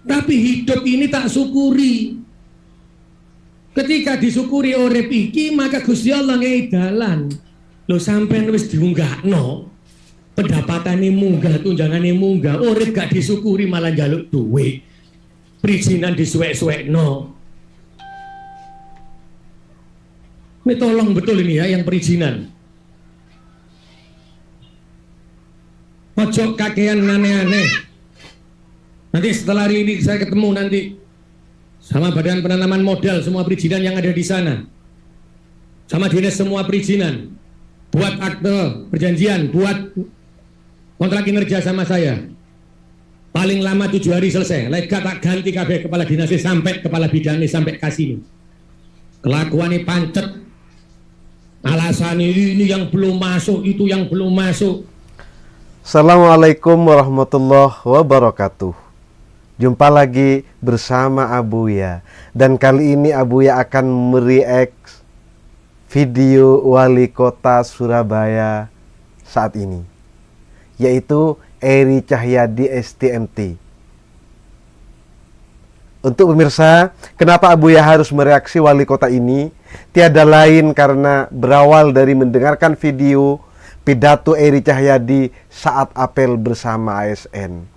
Tapi hidup ini tak syukuri. Ketika disyukuri urip iki, maka Gusti Allah ngei dalan. Lho sampean wis diunggahno, pendapatane munggah, tunjangane munggah, urip gak disyukuri malah njaluk duit. Perizinan disuwek-suwekno. Ini tolong betul ini ya yang perizinan. Ojo kakean aneh-aneh. Nanti setelah hari ini saya ketemu nanti sama Badan Penanaman Modal semua perizinan yang ada di sana. Sama dinas semua perizinan. Buat akte perjanjian, buat kontrak kinerja sama saya. Paling lama 7 hari selesai. Lega tak ganti kabeh kepala dinasnya sampai kepala bidangnya sampai kasih. Kelakuannya pancet. Alasan ini yang belum masuk, itu yang belum masuk. Assalamualaikum warahmatullahi wabarakatuh. Jumpa lagi bersama Abuya. Dan kali ini Abuya akan mereact video wali kota Surabaya saat ini, yaitu Eri Cahyadi STMT. Untuk pemirsa, kenapa Abuya harus mereaksi wali kota ini? Tiada lain karena berawal dari mendengarkan video pidato Eri Cahyadi saat apel bersama ASN.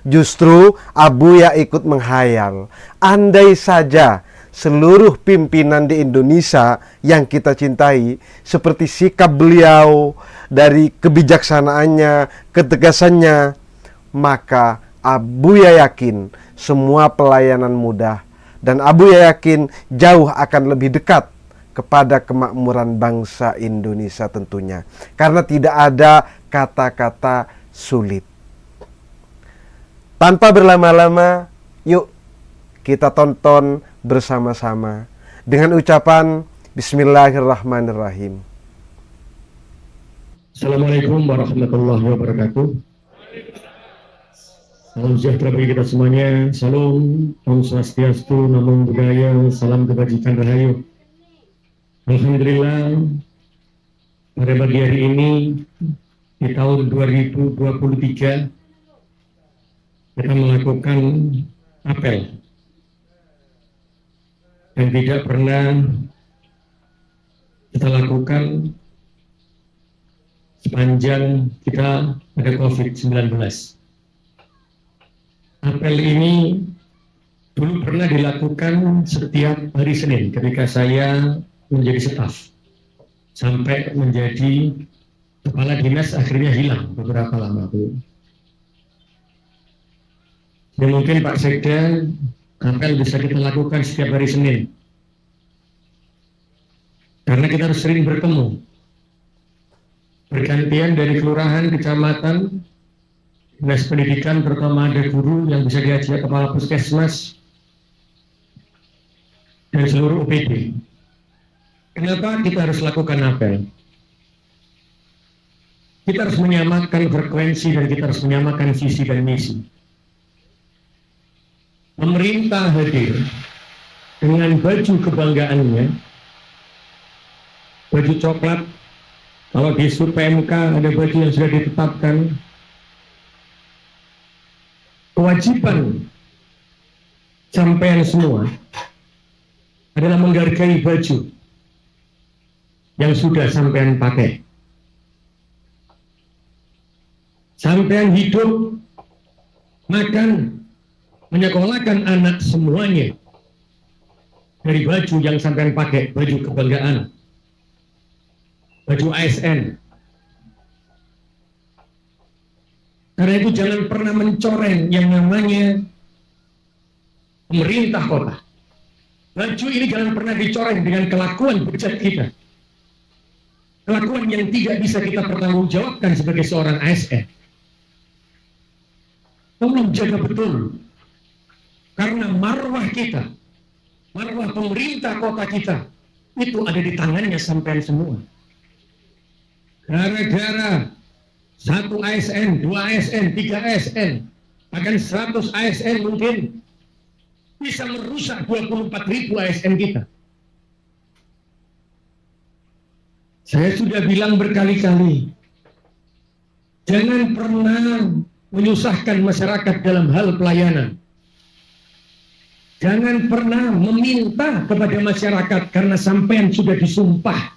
Justru Abuya ikut menghayal, andai saja seluruh pimpinan di Indonesia yang kita cintai seperti sikap beliau, dari kebijaksanaannya, ketegasannya, maka Abuya yakin semua pelayanan mudah, dan Abuya yakin jauh akan lebih dekat kepada kemakmuran bangsa Indonesia tentunya, karena tidak ada kata-kata sulit. Tanpa berlama-lama, yuk kita tonton bersama-sama dengan ucapan Bismillahirrahmanirrahim. Assalamualaikum warahmatullahi wabarakatuh. Salam sejahtera bagi kita semuanya. Salam, Om Swastiastu, Namo Buddhaya, salam kebajikan rahayu. Alhamdulillah, pada pagi hari ini di tahun 2023 kita melakukan apel yang tidak pernah kita lakukan sepanjang kita ada COVID-19. Apel ini dulu pernah dilakukan setiap hari Senin ketika saya menjadi staf, sampai menjadi kepala dinas akhirnya hilang beberapa lama Bu. Ya mungkin Pak Sekda, apel bisa kita lakukan setiap hari Senin karena kita harus sering bertemu, bergantian dari kelurahan, kecamatan, dinas pendidikan, terutama ada guru yang bisa diajak kepala puskesmas dan seluruh UPD. Kenapa kita harus lakukan apel? Kita harus menyamakan frekuensi dan kita harus menyamakan visi dan misi. Pemerintah hadir dengan baju kebanggaannya, baju coklat. Kalau di PMK ada baju yang sudah ditetapkan. Kewajiban sampean semua adalah menghargai baju yang sudah sampean pakai. Sampean hidup, makan, menyekolahkan anak semuanya dari baju yang sampean pakai, baju kebanggaan, baju ASN. Karena itu jangan pernah mencoreng yang namanya pemerintah kota. Baju ini jangan pernah dicoreng dengan kelakuan bejat kita. Kelakuan yang tidak bisa kita pertanggungjawabkan sebagai seorang ASN. Tolong jaga betul. Karena marwah kita, marwah pemerintah kota kita, itu ada di tangannya sampean semua. Gara-gara 1 ASN, 2 ASN, 3 ASN, bahkan 100 ASN mungkin bisa merusak 24.000 ASN kita. Saya sudah bilang berkali-kali, jangan pernah menyusahkan masyarakat dalam hal pelayanan. Jangan pernah meminta kepada masyarakat karena sampean sudah disumpah,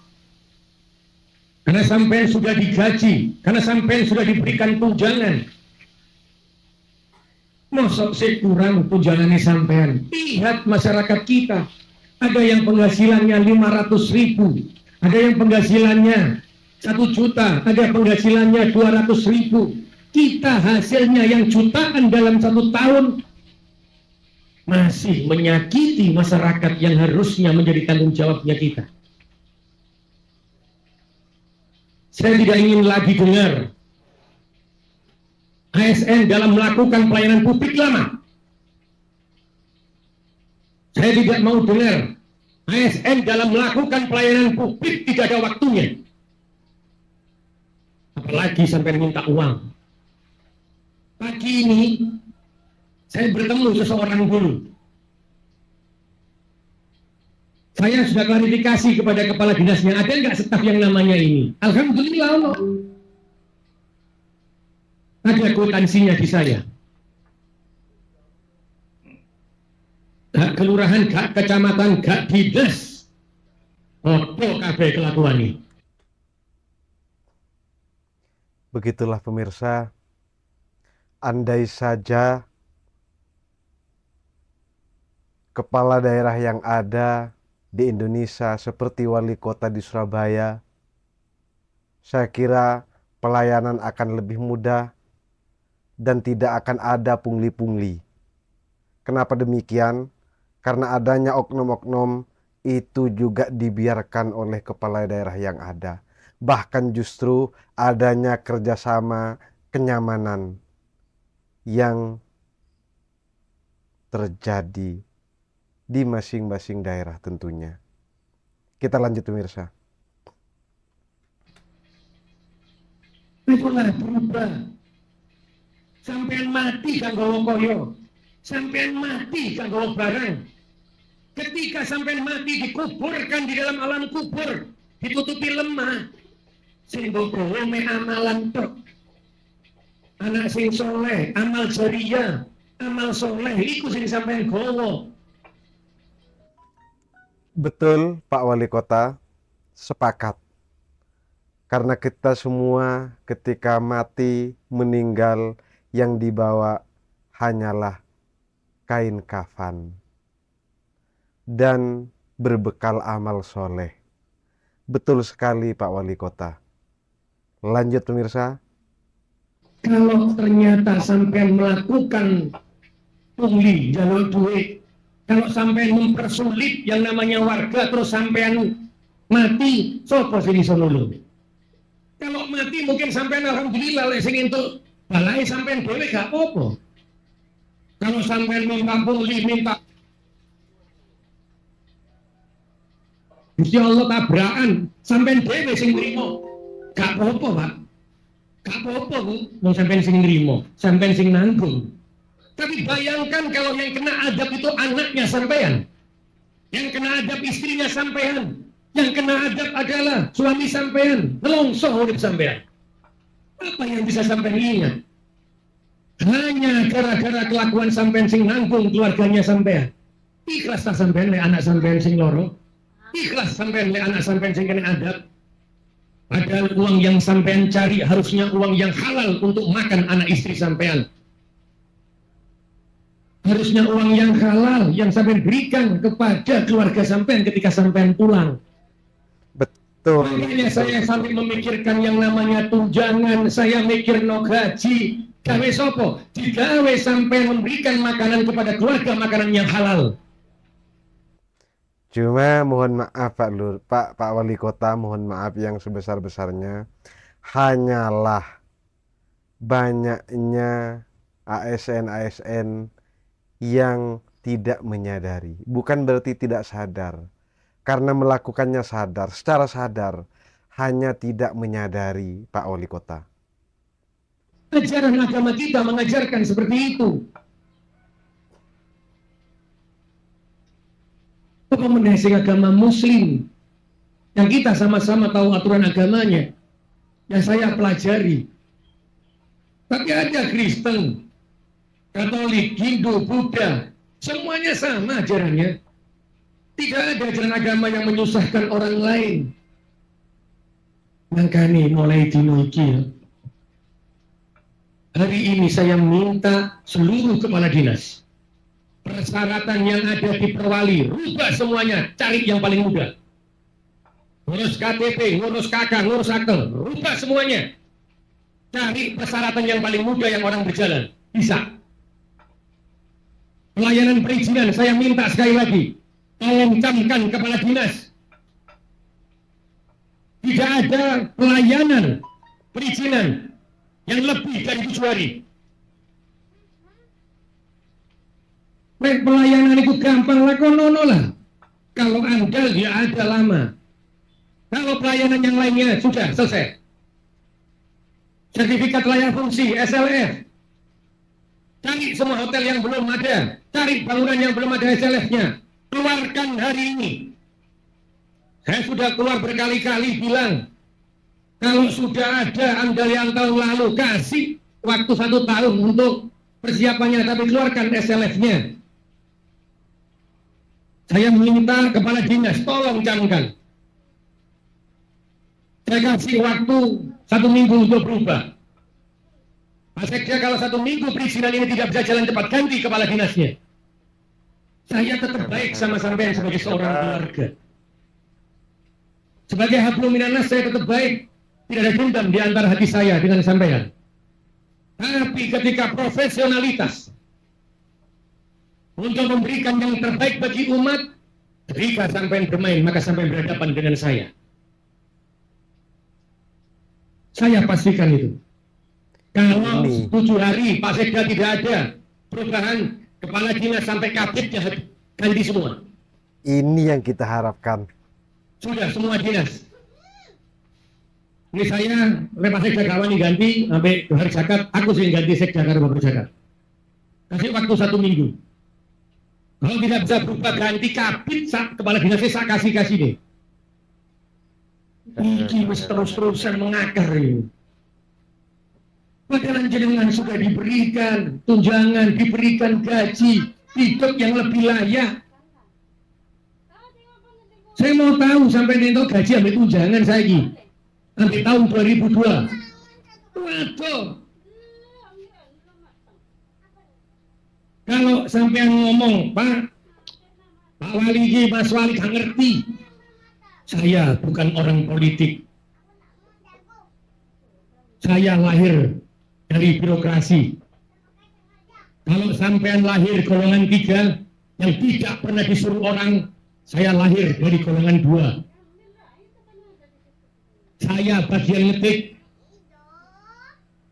karena sampean sudah digaji, karena sampean sudah diberikan tunjangan. Mosok sih kurang tunjangannya sampean. Lihat masyarakat kita, ada yang penghasilannya 500.000, ada yang penghasilannya 1 juta, ada penghasilannya 200.000. Kita hasilnya yang jutaan dalam 1 tahun masih menyakiti masyarakat yang harusnya menjadi tanggung jawabnya kita. Saya tidak ingin lagi dengar ASN dalam melakukan pelayanan publik lama. Saya tidak mau dengar ASN dalam melakukan pelayanan publik tidak ada waktunya. Apalagi sampai minta uang. Pagi ini saya bertemu seseorang dulu. Saya sudah klarifikasi kepada kepala dinasnya, ada nggak staf yang namanya ini? Alhamdulillah Allah. Ada kwitansinya di saya. Gak kelurahan, gak kecamatan, gak dinas. Opo kabeh kelakuan ini. Begitulah pemirsa, andai saja kepala daerah yang ada di Indonesia seperti wali kota di Surabaya, saya kira pelayanan akan lebih mudah dan tidak akan ada pungli-pungli. Kenapa demikian? Karena adanya oknum-oknum itu juga dibiarkan oleh kepala daerah yang ada. Bahkan justru adanya kerjasama kenyamanan yang terjadi di masing-masing daerah tentunya. Kita lanjut pemirsa. Itulah berubah. Sampean mati kanggo koyo, sampean mati kanggo barang. Ketika sampean mati dikuburkan di dalam alam kubur, ditutupi lemah. Sing bokowe me amalan tok. Anak sing soleh, amal jariah, amal soleh iku sing sampean gowo. Betul Pak Wali Kota, sepakat. Karena kita semua ketika mati meninggal yang dibawa hanyalah kain kafan dan berbekal amal soleh. Betul sekali Pak Wali Kota. Lanjut pemirsa. Kalau ternyata sampean melakukan pungli jalur duit, kalau sampean mempersulit yang namanya warga terus sampean mati, sopo sing iso nulung? Kalau mati mungkin sampean alhamdulillah lek sing entuk balai sampean dhewe gak apa-apa. Kalau sampean minta pungli, minta Gusti Allah tabrakan, sampean dhewe sing nrimo. Gak apa-apa, Pak. Gak apa-apa, Bu. Wong sampean sing nrimo, sampean sing nanggung. Tapi bayangkan kalau yang kena adab itu anaknya sampean, yang kena adab istrinya sampean, yang kena adab adalah suami sampean, nelongso urip sampean. Apa yang bisa sampean ingat? Hanya gara-gara kelakuan sampean sing nanggung keluarganya sampean. Ikhlas tak sampean lek anak sampean sing loro? Ikhlas sampean lek anak sampean sing kena adab? Padahal uang yang sampean cari harusnya uang yang halal untuk makan anak istri sampean. Harusnya uang yang halal yang sampean berikan kepada keluarga sampean ketika sampean pulang. Betul. Makanya saya sampai memikirkan yang namanya tunjangan, saya mikir no gaji. Gawe sopo? Digawe sampai memberikan makanan kepada keluarga, makanan yang halal. Cuma mohon maaf Pak Wali Kota, mohon maaf yang sebesar-besarnya. Hanyalah banyaknya ASN yang tidak menyadari. Bukan berarti tidak sadar. Karena melakukannya sadar, secara sadar, hanya tidak menyadari Pak Wali Kota. Ajaran agama kita mengajarkan seperti itu. Rekomendasi agama Muslim yang kita sama-sama tahu aturan agamanya, yang saya pelajari. Tapi ada Kristen, Katolik, Hindu, Buddha, Semuanya sama ajarannya. Tidak ada ajaran agama yang menyusahkan orang lain. Makanya mulai dino iki, hari ini saya minta seluruh kepala dinas, persyaratan yang ada di Perwali, rubah semuanya, cari yang paling mudah. Ngurus KTP, ngurus KK, ngurus akte, rubah semuanya. Cari persyaratan yang paling mudah yang orang berjalan. Bisa. Pelayanan perizinan, saya minta sekali lagi, tolong camkan kepala dinas. Tidak ada pelayanan perizinan yang lebih dari 7 hari. Pelayanan itu gampang lah, konono lah. Kalau andal dia ada lama. Kalau pelayanan yang lainnya sudah selesai. Sertifikat layak fungsi, SLF. Cari semua hotel yang belum ada. Cari bangunan yang belum ada SLF-nya. Keluarkan hari ini. Saya sudah keluar berkali-kali bilang, kalau sudah ada andal yang tahun lalu, kasih waktu 1 tahun untuk persiapannya, tapi keluarkan SLF-nya. Saya minta kepala dinas, tolong camkan. Saya kasih waktu 1 minggu untuk berubah. Pak Sekda, kalau 1 minggu perizinan ini tidak bisa jalan cepat, ganti kepala dinasnya. Saya tetap baik sama sampean sebagai seorang keluarga. Sebagai hablum minannas, saya tetap baik. Tidak ada dendam di antara hati saya dengan sampean. Tapi ketika profesionalitas untuk memberikan yang terbaik bagi umat, ketika sampean bermain, maka sampean berhadapan dengan saya. Saya pastikan itu. Kalau 7 hari Pak Sekda tidak ada perubahan, kepala dinas sampai kabitnya ganti semua. Ini yang kita harapkan. Sudah semua dinas. Ini saya, Pak Sekda kawan ganti sampai 2 hari zakat, aku sih ganti Sekda karo Bapak zakat. Kasih waktu 1 minggu. Kalau tidak bisa berubah ganti kabit, kepala dinasnya saya kasih deh. Ini terus-terusan mengakar ini. Padahal jenengan sudah diberikan tunjangan, diberikan gaji, hidup yang lebih layak. Saya mau tahu sampai nento gaji ambil tunjangan saya ini. Sampai tahun 2002. Waduh. Kalau sampai ngomong, Pak Wali ini, Mas Wali gak ngerti. Saya bukan orang politik. Saya lahir dari birokrasi. Kalau sampean lahir golongan 3 yang tidak pernah disuruh orang, saya lahir dari golongan 2. Saya bagian ngetik.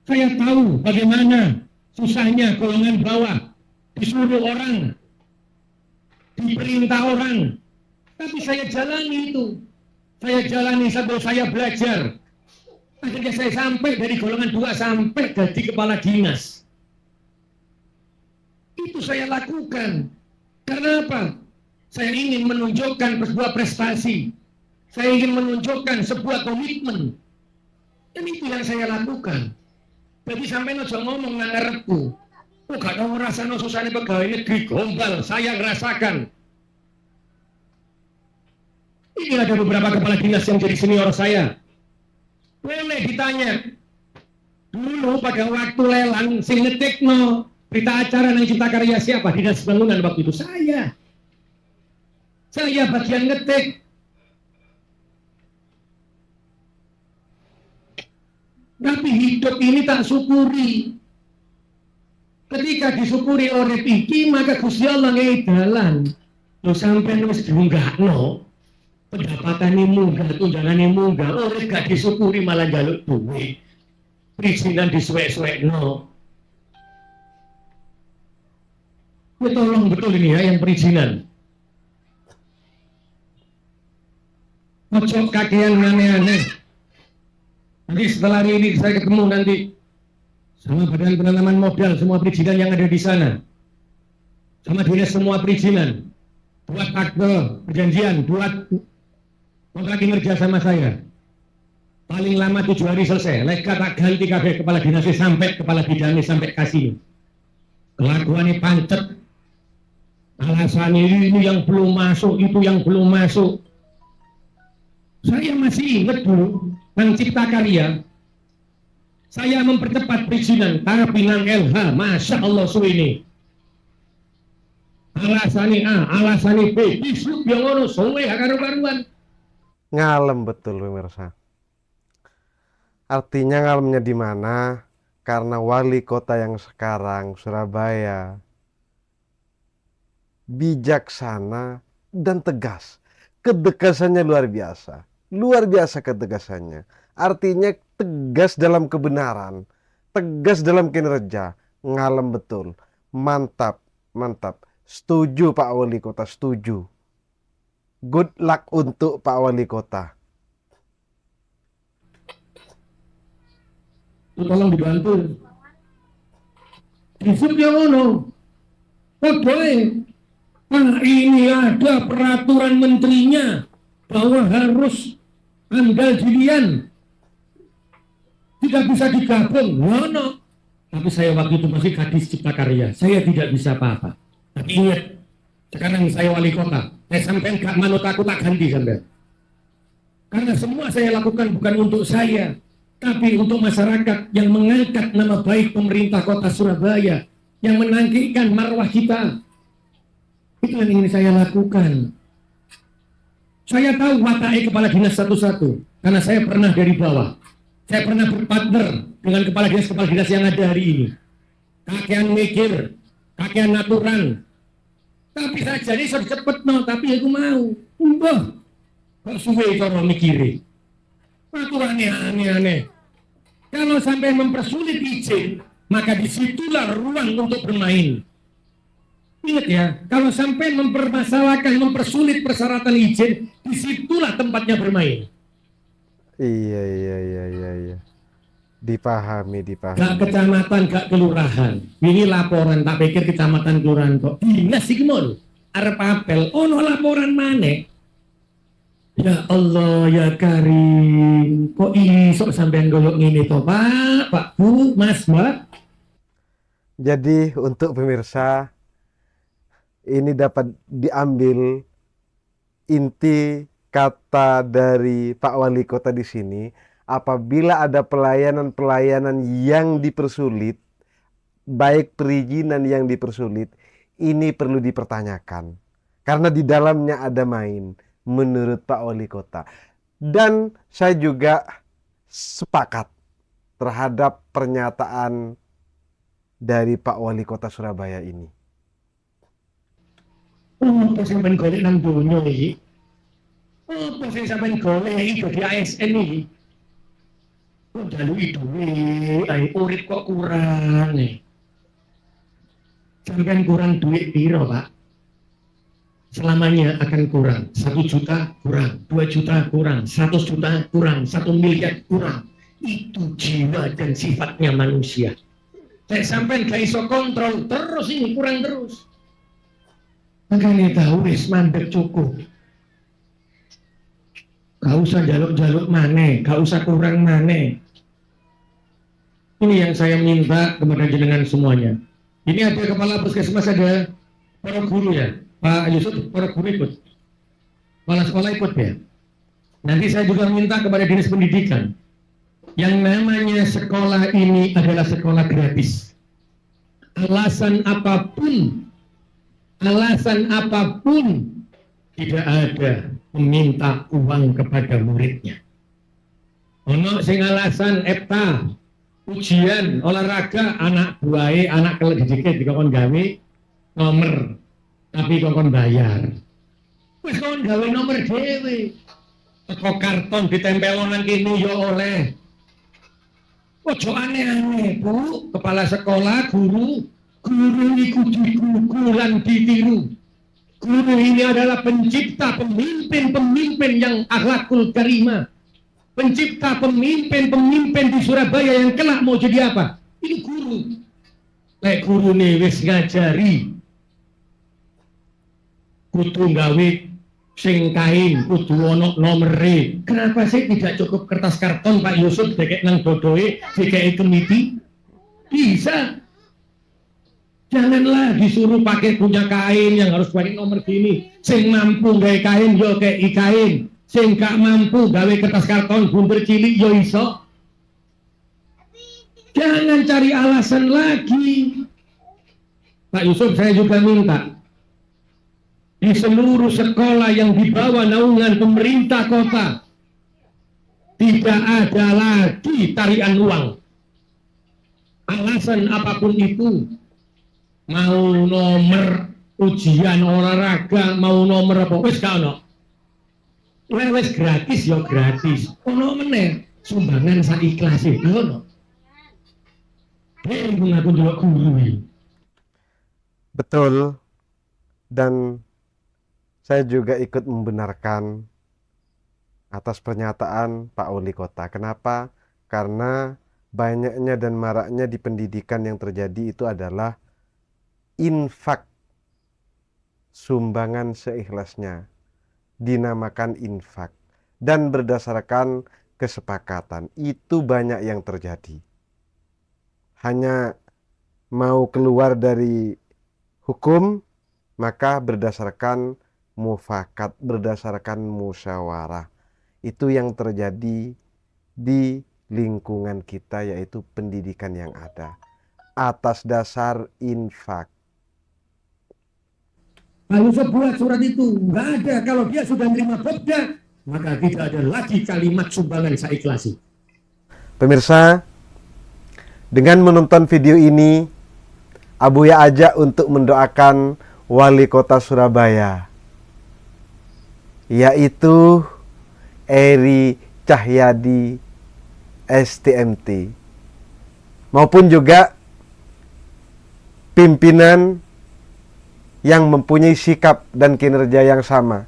Saya tahu bagaimana susahnya golongan bawah, disuruh orang, diperintah orang. Tapi saya jalani itu. Saya jalani sambil saya belajar. Akhirnya saya sampai dari golongan 2 sampai jadi kepala dinas. Itu saya lakukan. Karena apa? Saya ingin menunjukkan sebuah prestasi. Saya ingin menunjukkan sebuah komitmen. Dan itu yang saya lakukan. Jadi sampai nojo ngomong ngarepku. Oh, gak tau ngerasano susahnya pegawai negeri gombal. Saya ngerasakan. Ini ada beberapa kepala dinas yang jadi senior saya. Boleh ditanya. Dulu pada waktu lelang, sing ngetikno berita acara nang Cipta Karya siapa? Dinas Bangunan waktu itu saya. Saya bagian ngetik. Tapi hidup ini tak syukuri. Ketika disyukuri oleh iki, maka Gusti Allah ngeidalan. Lo sampai wis diunggahno. Pendapatannya munggah, tunjangannya munggah, orang gak disyukuri malah jaluk duit. Perizinan disuwek-suwek no. Ya tolong betul ini ya yang perizinan. Ojo kakean aneh-aneh. Nanti setelah ini saya ketemu nanti sama Badan Penanaman Modal semua perizinan yang ada di sana. Sama dinas semua perizinan. Buat akte perjanjian, buat kontrak kinerja sama saya. Paling lama 7 hari selesai. Leka tak ganti kabeh kepala dinasnya sampai kepala bidangnya sampai kasih. Kelakuannya pancet. Alasannya ini yang belum masuk, itu yang belum masuk. Saya masih ingat dulu Nang Cipta Karya, saya mempercepat perizinan tapi nang LH, masya Allah suwini. Alasannya A, alasannya B, disuk yang ngono suwe karu-karuan. Ngalem betul pemirsa. Artinya ngalemnya di mana? Karena wali kota yang sekarang Surabaya bijaksana dan tegas. Ketegasannya luar biasa. Luar biasa ketegasannya. Artinya tegas dalam kebenaran, tegas dalam kinerja. Ngalem betul. Mantap, mantap. Setuju Pak Wali Kota, setuju. Good luck untuk Pak Wali Kota. Tolong dibantu. Disuk yang ngono. Oke. Nah, ini ada peraturan menterinya bahwa harus tanggal jilian tidak bisa digabung. No. Tapi saya waktu itu masih gadis Cipta Karya, saya tidak bisa apa-apa. Tapi ingat, sekarang saya wali kota, saya sampai gak manut aku tak ganti sampai. Karena semua saya lakukan bukan untuk saya, tapi untuk masyarakat yang mengangkat nama baik pemerintah kota Surabaya, yang menangkikkan marwah kita. Itu yang ingin saya lakukan. Saya tahu wataknya kepala dinas satu-satu, karena saya pernah dari bawah. Saya pernah berpartner dengan kepala dinas yang ada hari ini. Kakean mikir, kakean aturan. Tapi saja ini sudah cepet no, tapi aku mau. Kok suwe cara mikiri. Aturannya aneh-aneh. Kalau sampai mempersulit izin, maka disitulah ruang untuk bermain. Ingat ya, kalau sampai mempermasalahkan, mempersulit persyaratan izin, disitulah tempatnya bermain. Iya. Dipahami. Gak kecamatan, gak kelurahan. Ini laporan, tak pikir kecamatan kelurahan kok. Dinas sih kemol. Arep apel, no laporan mana? Ya Allah, ya Karim. Kok iso sampean golok ini toh, Pak, Bu, Mas, Mbak? Jadi untuk pemirsa, ini dapat diambil inti kata dari Pak Wali Kota di sini. Apabila ada pelayanan-pelayanan yang dipersulit, baik perizinan yang dipersulit, ini perlu dipertanyakan. Karena di dalamnya ada main, menurut Pak Wali Kota. Dan saya juga sepakat terhadap pernyataan dari Pak Wali Kota Surabaya ini. Apa sampean golek nang donya iki? Apa sing sampean golek iki di ASN iki? Kok jaluki duit, urip kok kurang nih. Sampean kurang duit piro, Pak? Selamanya akan kurang. 1 juta kurang, 2 juta kurang, 100 juta kurang, 1 miliar kurang. Itu jiwa dan sifatnya manusia. Saya sampean gak iso kontrol terus ini kurang terus. Makanya tahu wis mandek cukup. Gak usah jaluk-jaluk maneh, gak usah kurang maneh. Ini yang saya minta kepada jenengan semuanya. Ini ada kepala puskesmas, ada para guru ya, Pak Yusuf, para guru ikut, kepala sekolah ikut ya. Nanti saya juga minta kepada dinas pendidikan, yang namanya sekolah ini adalah sekolah gratis. Alasan apapun tidak ada meminta uang kepada muridnya. Ono sing alasan EPTA, ujian olahraga, anak buahe, anak keledike dikon gawe nomor, tapi kongkon bayar. Wis kon gawe nomor dhewe. Teko karton ditempel nang kene ya oleh. Ojo aneh-aneh, Bu. Kepala sekolah, guru iku digugu lan ditiru. Guru ini adalah pencipta pemimpin yang akhlakul karimah. Pencipta pemimpin di Surabaya yang kelak mau jadi apa? Ini guru. Lek guru nih wis ngajari kudu gawe sing kain, kudu ono nomere. Kenapa sih tidak cukup kertas karton Pak Yusuf dekek nang dodoe, dekek kemiti? Bisa. Janganlah disuruh pakai punya kain yang harus pakai nomor gini. Sing mampu gawe kain yo kei kain. Sing gak mampu gawe kertas karton bunder cilik yo iso. Jangan cari alasan lagi. Pak Yusuf, saya juga minta di seluruh sekolah yang di bawah naungan pemerintah kota tidak ada lagi tarian uang. Alasan apapun itu, mau nomor ujian olahraga, mau nomor apa, wis gak ono. Wis gratis ya gratis. Ono meneh sumbangan sak ikhlase ono. Aku ndelok guru. Betul. Dan saya juga ikut membenarkan atas pernyataan Pak Wali Kota. Kenapa? Karena banyaknya dan maraknya di pendidikan yang terjadi itu adalah infak, sumbangan seikhlasnya, dinamakan infak, dan berdasarkan kesepakatan. Itu banyak yang terjadi. Hanya mau keluar dari hukum, maka berdasarkan mufakat, berdasarkan musyawarah. Itu yang terjadi di lingkungan kita, yaitu pendidikan yang ada atas dasar infak. Pak Yusuf buat surat itu, nggak ada. Kalau dia sudah menerima Pokda, maka tidak ada lagi kalimat sumbangan saiklasi. Pemirsa, dengan menonton video ini, Abuya ajak untuk mendoakan Wali Kota Surabaya, yaitu Eri Cahyadi STMT, maupun juga pimpinan yang mempunyai sikap dan kinerja yang sama.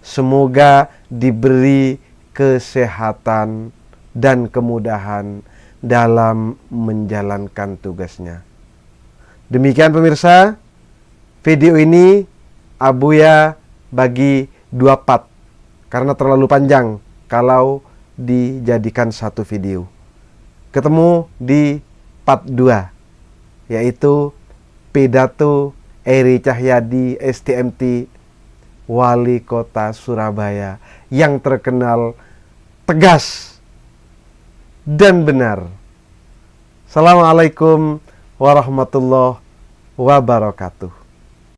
Semoga diberi kesehatan dan kemudahan dalam menjalankan tugasnya. Demikian pemirsa, video ini Abuya bagi 2 part karena terlalu panjang kalau dijadikan satu video. Ketemu di part 2, yaitu pidato Eri Cahyadi STMT, Wali Kota Surabaya, yang terkenal tegas dan benar. Assalamualaikum warahmatullahi wabarakatuh.